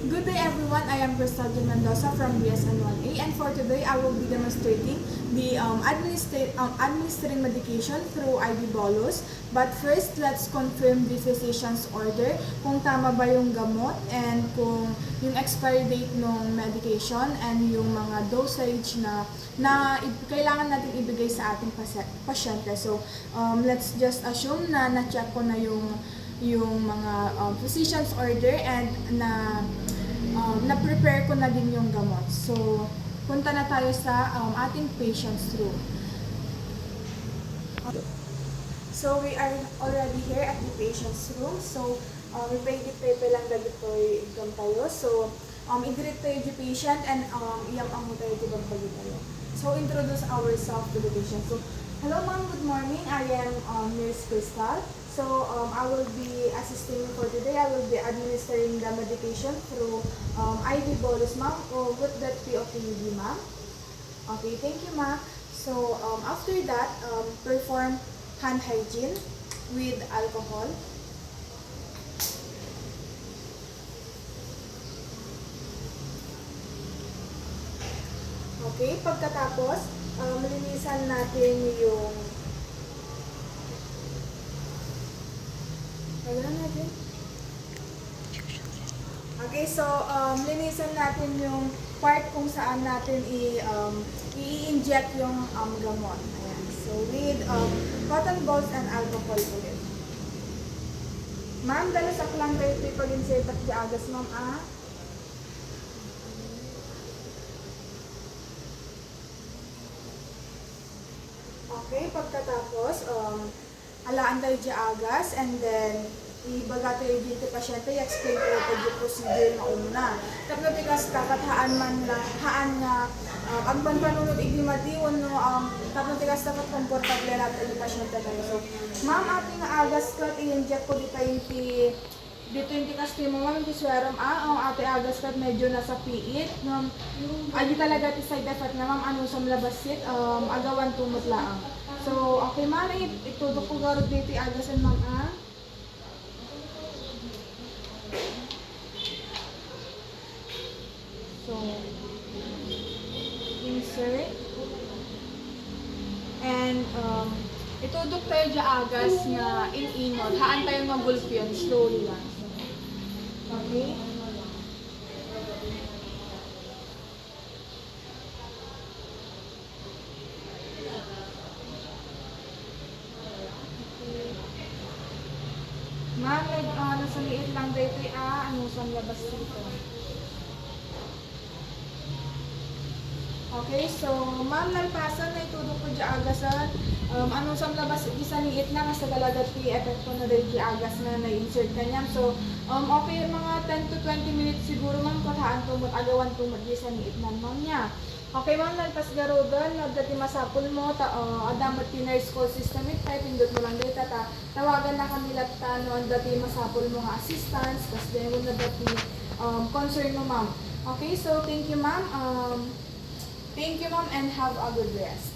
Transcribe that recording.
Good day everyone, I am Crystal J. Mendoza from BSN1A, and for today I will be demonstrating the administering medication through IV bolus. But first, let's confirm the physician's order kung tama ba yung gamot and kung yung expiry date ng medication and yung mga dosage na kailangan natin ibigay sa ating pasyente. So, let's just assume na na-check ko na yung mga physician's order and na-prepare ko na din yung gamot. So, punta na tayo sa ating patient's room. So, we are already here at the patient's room. So, ipay-pepe lang dagitoy igam tayo. So, i-greet tayo the patient and iyang amo tayo di bagbagi tayo. So, introduce ourselves to the patient. So, hello ma'am, good morning. I am Nurse Crystal. So, I will be assisting you for today. I will be administering the medication through IV bolus, ma'am. Would that be okay with you, ma'am? Okay, thank you, ma'am. So, after that, perform hand hygiene with alcohol. Okay, pagkatapos, linisan natin yung Okay, so linisan natin yung part kung saan natin i-inject yung gamot. Ayan. So with cotton balls and alcohol ulit. Ma'am, dala sa klang tayo ito pag-insert at diagas, ma'am, ah. Okay, pagkatapos, alaan tayo diagas and then ibaga tayo dito pasyente, i-explain tayo pag yung procedure na una. Tapos bigas kakat haan nga ang panpanunod iglimadiwon no tapos bigas kakat komportable na tayo pasyente tayo. So, ma'am, ating agas kat i-inject ko dito yung kasi mo ma'am, kisweram ang ate agas kat medyo nasa piit. Adi talaga ti side effect na ma'am, ano sa labasit, agawan tumot laang. So, okay ma'am, itudok ko garod dito agasan ma'am So, insert. And, itudok tayo dyan agas nga in-inod. Haan tayo magulpion, slowly lang. Okay? Ma'am, nasa liit lang dito ano sa labas dito. Okay, so ma'am, lalpasan na itudok ko dyan agasan. Anong sa labas, isa liit lang sa galagat effect ko na dahil agas na na-insert kanyang. So, okay, mga 10 to 20 minutes siguro ma'am, katahan tumot, agawan tumot, isa liit lang ma'am niya. Okay ma'am, lalpas garodan, nagdati masapul mo, adamat ti nurse call system it, type indot mo lang dito, tawagan na kami lapta, no, dati masapul mo nga assistance, tas din mo na dati concern mo ma'am. Okay, so thank you ma'am, and have a good rest.